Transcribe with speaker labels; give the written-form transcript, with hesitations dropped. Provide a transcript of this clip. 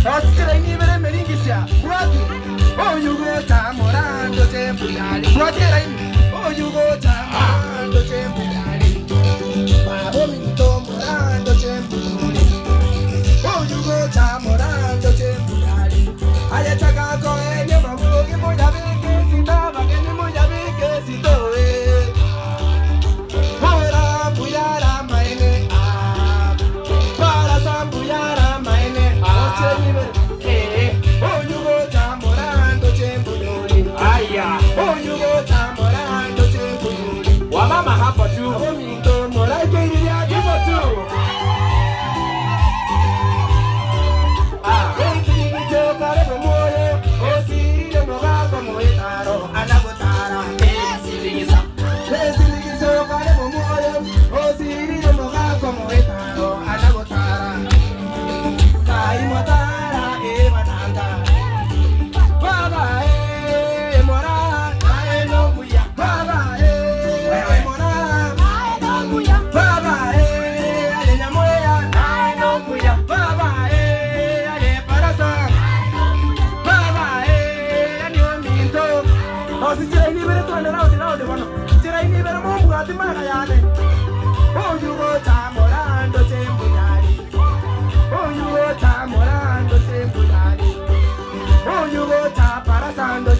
Speaker 1: Oscar ni bere meringisia. What? Oh you go tamorando temporary. What did oh you go tamorando temporary. Babo mi tomorando temporary. Oh you go tamorando temporary. Ayataka ko enye mabugo ki moja beke sindaba ke ni moja beke sitoe. Para puyara maine ah. Para sambuyara maine ah. Oh you go tamorando temporary. Aya. Oh you go tamorando temporary. Wa mama hapo tu. Oh mi tomorando ke ni ya hapo tu. Oh you go tamorando temporary. Oh you go tamorando temporary. Oh you go taparasando